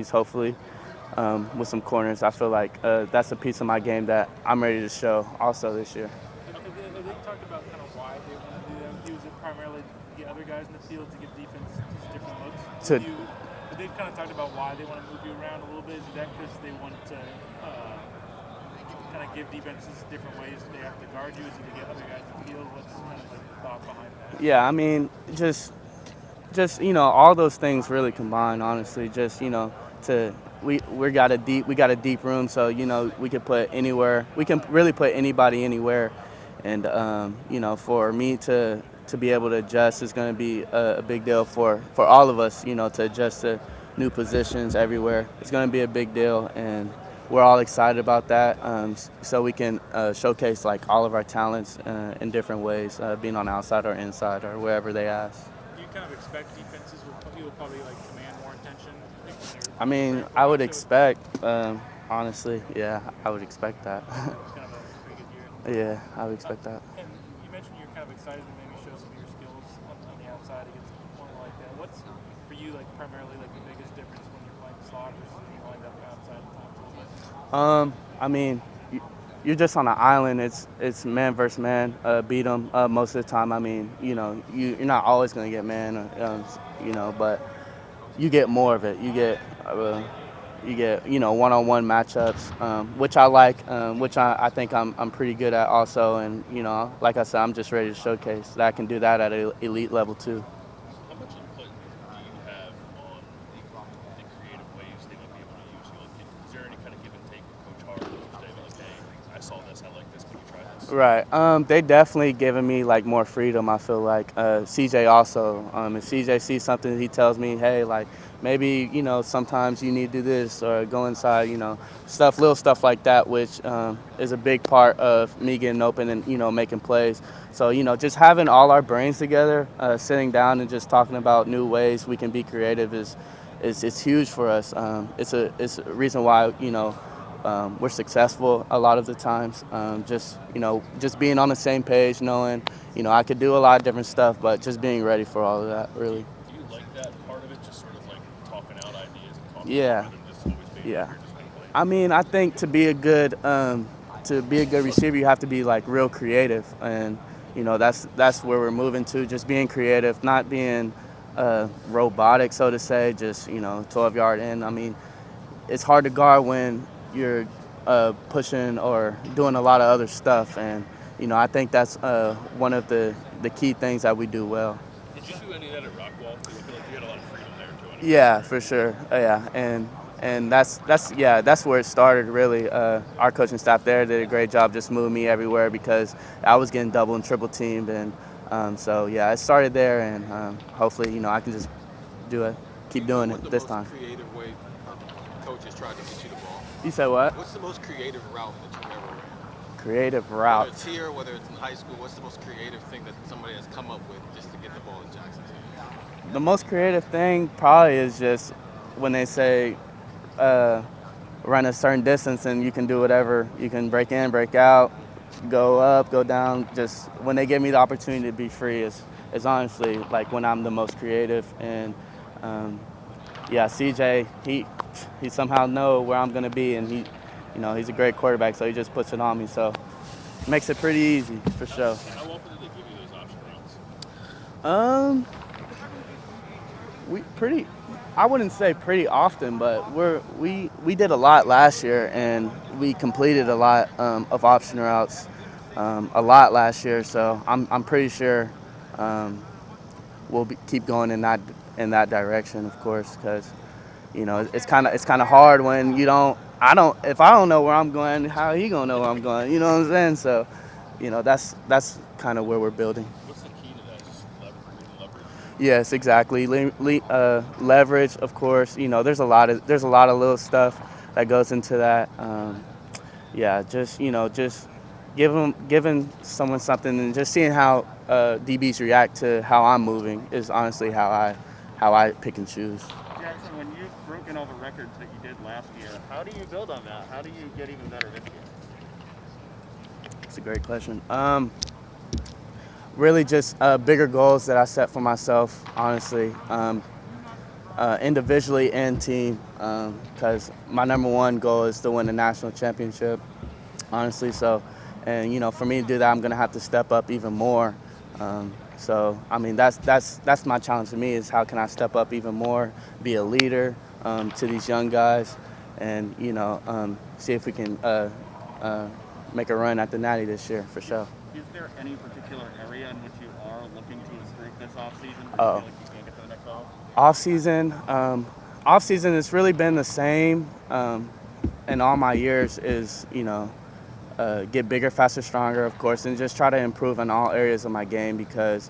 safeties, hopefully, with some corners. I feel like that's a piece of my game that I'm ready to show also this year. Have they talked about kind of why they want to do that with you? Is it primarily to get other guys in the field to give defense just different looks with To you? But they've kind of talked about why they want to move you around a little bit. Is that because they want to kind of give defenses different ways they have to guard you? Is it to get other guys in the field? What's kind of like the thought behind that? Yeah, I mean, just all those things really combine. Honestly, just to we got a deep room, so we could put anywhere. We can really put anybody anywhere, and for me to be able to adjust is going to be a big deal for all of us. To adjust to new positions everywhere. It's going to be a big deal, and we're all excited about that. So we can showcase like all of our talents in different ways, being on the outside or inside or wherever they ask. Do you kind of expect defenses will probably like command more attention? I mean, I would expect, honestly, yeah, I would expect that. It's kind of a pretty good year. Yeah, I would expect that. And you mentioned you're kind of excited to maybe show some of your skills on the outside against a corner like that. What's for you like primarily like the biggest difference when you're playing slot versus when you're lined up outside and top a little bit? I mean, you're just on an island. It's man versus man. Beat them most of the time. I mean, you're not always going to get man, but you get more of it. You get one-on-one matchups, which I like, which I think I'm pretty good at also. And like I said, I'm just ready to showcase that I can do that at an elite level too. How much input do you have on the creative ways they might be able to use you? Like, is there any kind of give and take with Coach Hart to say, like, hey, I saw this, I like this, can you try this? Right. They definitely given me like more freedom. I feel like CJ also. If CJ sees something, he tells me, hey, like maybe sometimes you need to do this or go inside. Little stuff like that, which is a big part of me getting open and making plays. So just having all our brains together, sitting down and just talking about new ways we can be creative is it's huge for us. It's a reason why we're successful a lot of the times. Just being on the same page, knowing, I could do a lot of different stuff, but just being ready for all of that, really. Do you like that part of it, just sort of like talking out ideas and talking Yeah, rather than just always being yeah. here just going to play? I mean, I think to be a good receiver, you have to be like real creative, and that's where we're moving to. Just being creative, not being robotic, so to say. Just 12-yard in. I mean, it's hard to guard when you're pushing or doing a lot of other stuff, and I think that's one of the key things that we do well. Did you do any of that at Rockwall? I feel like you had a lot of freedom there too. Yeah, for sure. Yeah, and that's where it started really. Our coaching staff there did a great job just moving me everywhere because I was getting double and triple teamed, and so yeah, it started there, and hopefully I can just keep doing it this time. Creative way coaches tried to get you the ball? You said what? What's the most creative route that you've ever ran? Creative Whether route. it's here, whether it's in high school, what's the most creative thing that somebody has come up with just to get the ball in Jackson's hands? The most creative thing probably is just when they say run a certain distance and you can do whatever. You can break in, break out, go up, go down. Just when they give me the opportunity to be free is honestly like when I'm the most creative. And CJ, he somehow know where I'm gonna be, and he's a great quarterback, so he just puts it on me. So it makes it pretty easy for sure. How often did they give you those option routes? I wouldn't say pretty often, but we did a lot last year, and we completed a lot of option routes a lot last year. So I'm pretty sure we'll keep going in that direction, of course, because it's kind of hard when if I don't know where I'm going, how he gonna know where I'm going? You know what I'm saying? So that's kind of where we're building. What's the key to that? Just leverage? Yes, exactly. Leverage, of course. There's a lot of little stuff that goes into that. Just giving someone something and just seeing how DBs react to how I'm moving is honestly how I pick and choose. Jaxon, when you've broken all the records that you did last year, how do you build on that? How do you get even better this year? That's a great question. Really just bigger goals that I set for myself, honestly. individually and team, because my number one goal is to win the national championship, honestly. So, and for me to do that, I'm gonna have to step up even more. So, I mean, that's my challenge to me is how can I step up even more, be a leader to these young guys, and see if we can make a run at the Natty this year for sure. Is there any particular area in which you are looking to improve this offseason? Oh. Do you feel like you can get to the next level? Off season, it's really been the same in all my years. Is get bigger, faster, stronger, of course, and just try to improve in all areas of my game because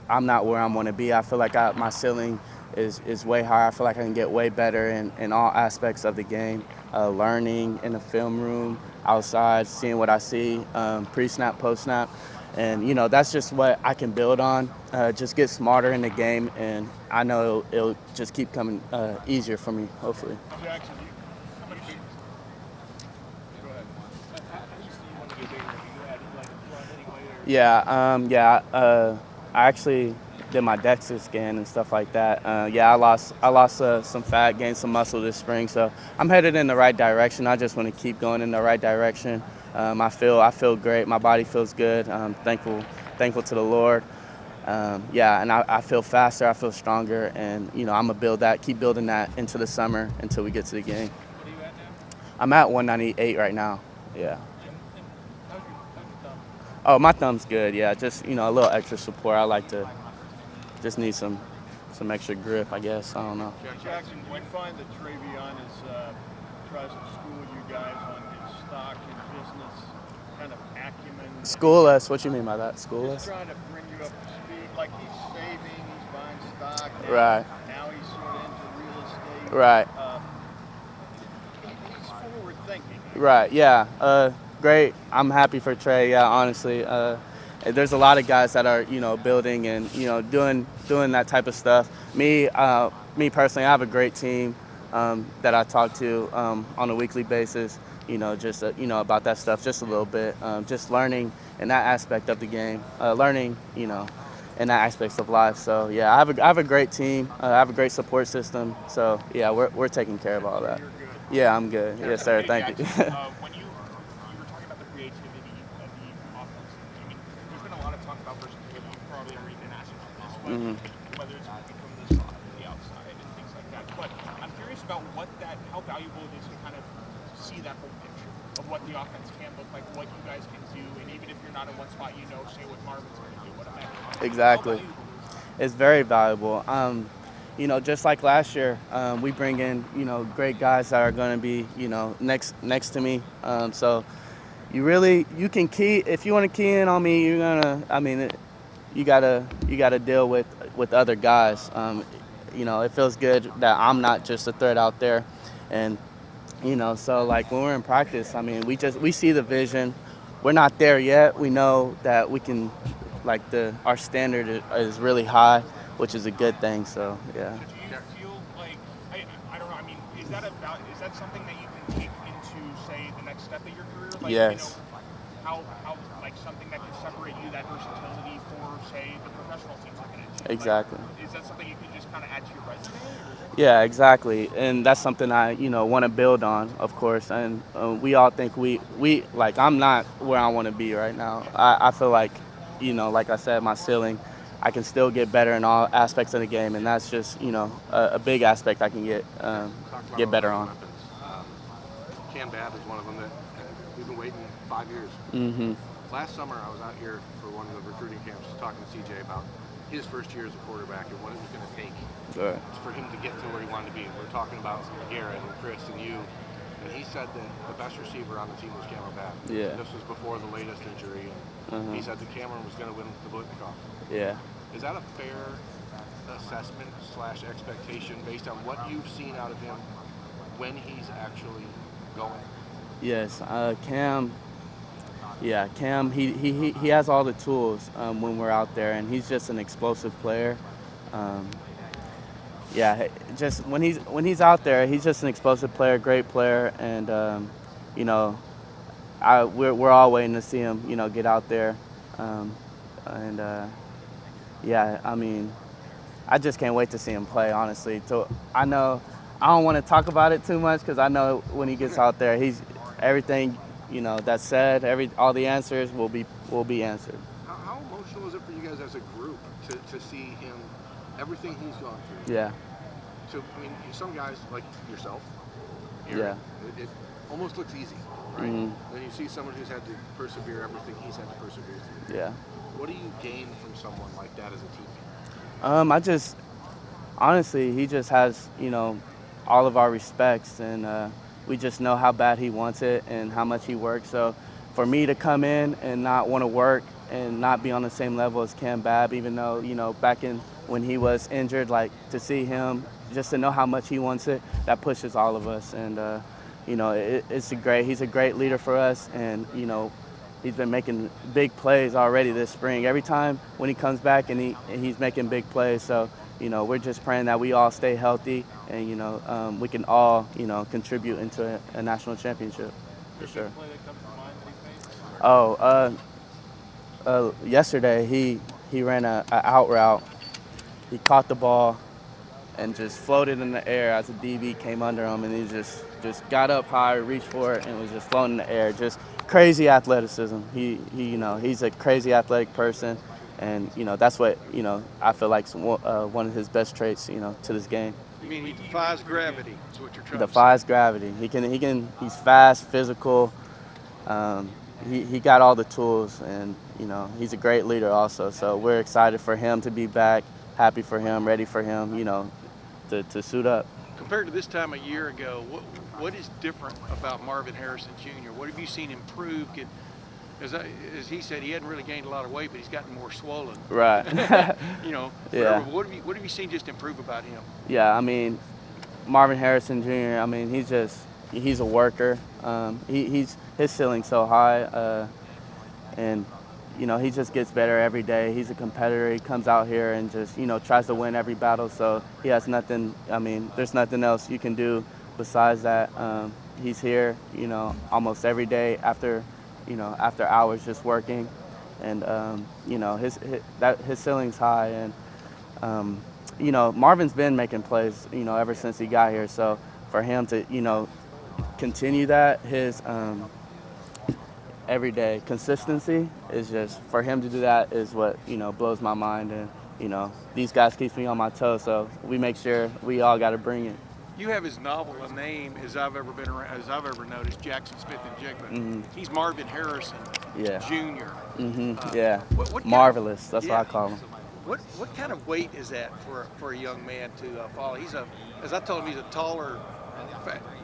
I'm not where I want to be. I feel like my ceiling is way higher. I feel like I can get way better in all aspects of the game, learning in the film room, outside, seeing what I see, pre-snap, post-snap. And, that's just what I can build on, just get smarter in the game, and I know it'll just keep coming easier for me, hopefully. Jaxon, how many games? Go ahead. How do you see you want to get bigger? Are you adding like a run anyway? Yeah, I actually did my DEXA scan and stuff like that. I lost some fat, gained some muscle this spring, so I'm headed in the right direction. I just want to keep going in the right direction. I feel great. My body feels good. I'm thankful to the Lord. And I feel faster. I feel stronger, and I'm gonna keep building that into the summer until we get to the game. What are you at now? I'm at 198 right now. Yeah. And how's your thumb? Oh, my thumb's good. Yeah, just a little extra support. I like to just need some extra grip, I guess. I don't know. Jaxon, do you find that Travion tries to school you guys on his stock and business kind of acumen? School us? What you mean by that? School He's us? trying to bring you up to speed. Like he's saving, he's buying stock. Now, Right. Now he's sort of into real estate. Right. He's forward thinking. Right. Yeah. Great. I'm happy for Trey. Yeah. Honestly, there's a lot of guys that are building and doing that type of stuff. Me personally, I have a great team that I talk to on a weekly basis. Just about that stuff, just a little bit, just learning in that aspect of the game, learning in that aspects of life. So yeah, I have a great team. I have a great support system. So yeah, we're taking care of all that. Yeah, I'm good. Yes, sir. Thank you. When you were talking about the creativity of the offense, I mean, there's been a lot of talk about versatility, probably already been asked about this, but whether it's moving from the slot to the outside and things like that. But I'm curious about how valuable it is to kind of see that whole picture of what the offense can look like, what you guys can do, and even if you're not in one spot, say what Marvin's going to do, what Matt. Exactly. It's very valuable. Just like last year, we bring in, great guys that are going to be, next to me. So you can key, if you want to key in on me, you gotta deal with other guys. It feels good that I'm not just a threat out there. And, so like when we're in practice, we see the vision. We're not there yet. We know that we can, our standard is really high, which is a good thing. So yeah. Do you feel like I don't know? I mean, is that something that you can take into say the next step of your career? Like, Yes. How like something that can separate you, that versatility for say the professional teams looking at you? Exactly. Like, is that something you can just kind of add to your resume? Yeah, exactly, and that's something I want to build on, of course. And we all think we I'm not where I want to be right now. I feel like like I said, my ceiling, I can still get better in all aspects of the game, and that's just a big aspect I can get better on. Cam is one of them that we've been waiting 5 years. Mm-hmm. Last summer, I was out here for one of the recruiting camps talking to CJ about his first year as a quarterback and what it was going to take for him to get to where he wanted to be. We're talking about Garrett and Chris and you, and he said that the best receiver on the team was Cam Akers. Yeah. This was before the latest injury, and he said that Cameron was going to win the Blitnikoff. Yeah. Is that a fair assessment / expectation based on what you've seen out of him when he's actually going? Yes, Cam. Yeah, Cam. He has all the tools when we're out there, and he's just an explosive player. Just when he's out there, he's just an explosive player, great player, and we're all waiting to see him, get out there, I just can't wait to see him play, honestly. I know I don't want to talk about it too much because I know when he gets out there, he's everything, that's said, all the answers will be answered. How emotional is it for you guys as a group to see him, everything he's gone through? Yeah. I mean, some guys like yourself, Yeah. it almost looks easy, right? Mm-hmm. Then you see someone who's had to persevere everything he's had to persevere through. Yeah. What do you gain from someone like that as a teammate? I just honestly, he just has all of our respects, and we just know how bad he wants it and how much he works. So for me to come in and not want to work and not be on the same level as Cam Babb, even though back in when he was injured, like to see him, just to know how much he wants it, that pushes all of us. And he's a great leader for us, and he's been making big plays already this spring. Every time when he comes back and he's making big plays. So we're just praying that we all stay healthy and we can all contribute into a national championship for sure. Yesterday he ran a out route. He caught the ball and just floated in the air as a DB came under him, and he just got up high, reached for it, and was just floating in the air. Just crazy athleticism. He's a crazy athletic person, and that's what I feel like one of his best traits to this game. You mean he defies gravity? Is what you're trying to say? Defies gravity. He's fast, physical. He got all the tools, and he's a great leader also. So we're excited for him to be back, happy for him, ready for him, to suit up. Compared to this time a year ago, what is different about Marvin Harrison Jr.? What have you seen improve? As he said, he hadn't really gained a lot of weight, but he's gotten more swollen. Right. Yeah. What have you seen just improve about him? Yeah, I mean, Marvin Harrison Jr. I mean, he's a worker. His ceiling's so high, and he just gets better every day. He's a competitor. He comes out here and just tries to win every battle. So he has nothing. I mean, there's nothing else you can do besides that. He's here, almost every day after hours just working, and his ceiling's high. And Marvin's been making plays, ever since he got here. So for him to continue that, his everyday consistency is just, for him to do that is what blows my mind. And these guys keep me on my toes, so we make sure we all got to bring it. You have as novel a name as I've ever noticed, Jaxon Smith-Njigba. Mm-hmm. He's Marvin Harrison Jr. Mm-hmm. Yeah, what marvelous. That's yeah. what I call him. What kind of weight is that for a young man to follow? As I told him, he's a taller,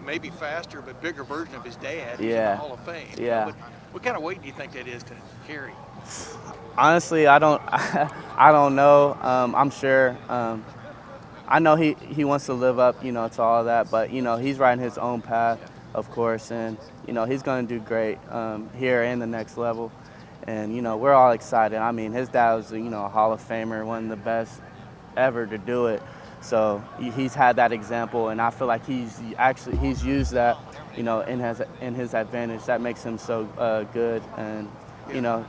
maybe faster, but bigger version of his dad. He's in the Hall of Fame. Yeah. What kind of weight do you think that is to carry? Honestly, I don't know. I'm sure. I know he wants to live up, to all that, but he's riding his own path, of course, and he's going to do great here and the next level, and we're all excited. I mean, his dad was a Hall of Famer, one of the best ever to do it, so he's had that example, and I feel like he's used that in his advantage. That makes him so good, and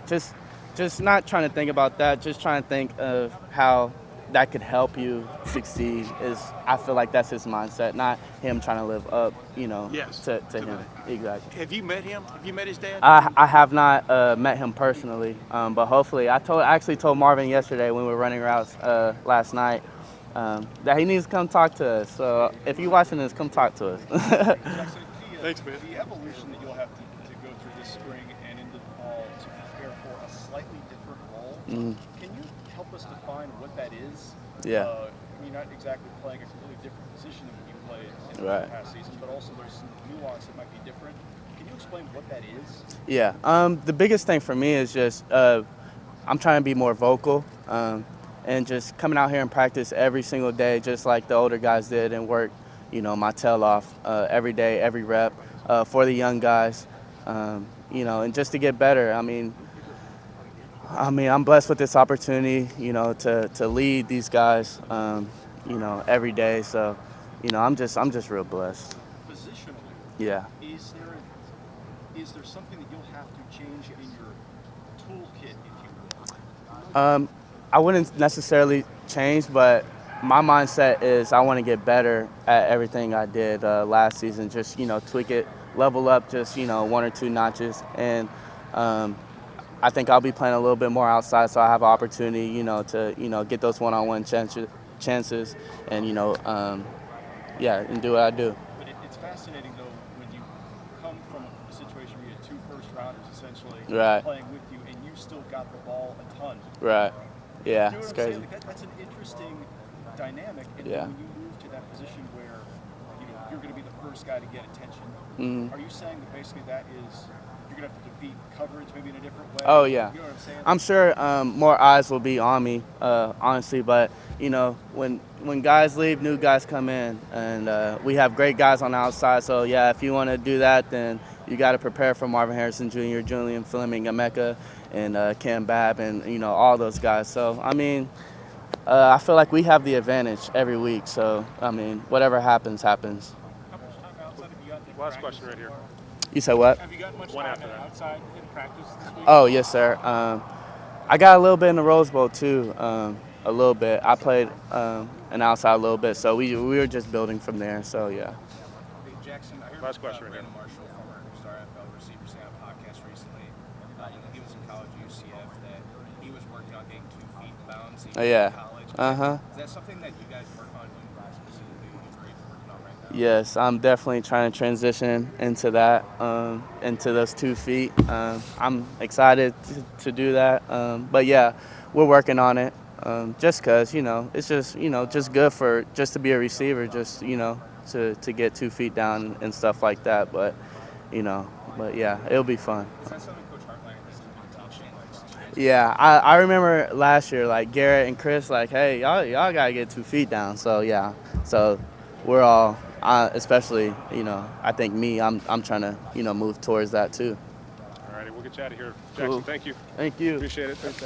just not trying to think about that, just trying to think of how that could help you succeed. I feel like that's his mindset, not him trying to live up, Yes, to him. Exactly. Have you met him? Have you met his dad? I have not met him personally, but hopefully. I actually told Marvin yesterday when we were running routes last night that he needs to come talk to us. So if you're watching this, come talk to us. Thanks, man. The evolution that you'll have to go through this spring and into the fall to prepare for a slightly different role, can you help us define what that is? Yeah. I mean, not exactly playing a completely different position than what you played in Right. the past season, but also there's some nuance that might be different. Can you explain what that is? Yeah. The biggest thing for me is just I'm trying to be more vocal and just coming out here and practice every single day, just like the older guys did, and work, my tail off every day, every rep for the young guys, and just to get better. I mean, I'm blessed with this opportunity, to lead these guys, every day. So, I'm just real blessed. Positionally, Yeah. is there something that you'll have to change in your toolkit, if you will? I wouldn't necessarily change, but my mindset is I want to get better at everything I did last season. Just tweak it, level up, just 1 or 2 notches, and I think I'll be playing a little bit more outside, so I have an opportunity, to get those one-on-one chances, and and do what I do. But it's fascinating, though, when you come from a situation where you had 2 first-rounders essentially Right. playing with you, and you still got the ball a ton. Right. Yeah, You know it's what I'm saying? crazy. Like that's an interesting dynamic. And Yeah. when you move to that position where you're going to be the first guy to get attention, Mhm. are you saying that basically that is you're going to have to defeat coverage maybe in a different way? Oh, yeah. You know what I'm saying? I'm sure more eyes will be on me, honestly. But when guys leave, new guys come in, and we have great guys on the outside. So yeah, if you want to do that, then you got to prepare for Marvin Harrison Jr., Julian Fleming, Emeka, and Cam Babb, and all those guys. So I mean, I feel like we have the advantage every week. So I mean, whatever happens, happens. How much time outside have you gotten in Last practice question right so here. far? You said what? Have you gotten much One time after that. outside in practice this week? Oh yes, sir. I got a little bit in the Rose Bowl too. A little bit. I played an outside a little bit, so we were just building from there. So yeah. Hey, Jaxon, I heard Last question right Brandon Marshall, former star NFL receiver, say on a podcast recently, he was in college at UCF, that he was working on getting 2 feet in bounds even Yeah. in college. Uh-huh. Is that something that you guys work on, specifically, you working on right now? Yes, I'm definitely trying to transition into that, into those 2 feet. I'm excited to do that. But yeah, we're working on it. Just cause it's just good for just to be a receiver, just to get 2 feet down and stuff like that. But but yeah, it'll be fun. Is that something Coach Hartline has been teaching? Yeah, I remember last year, like Garrett and Chris, like, hey, y'all gotta get 2 feet down. So yeah, so we're all, especially I think I'm trying to move towards that too. All righty, we'll get you out of here. Jaxon, Cool. thank you. Thank you. Appreciate it. Thanks.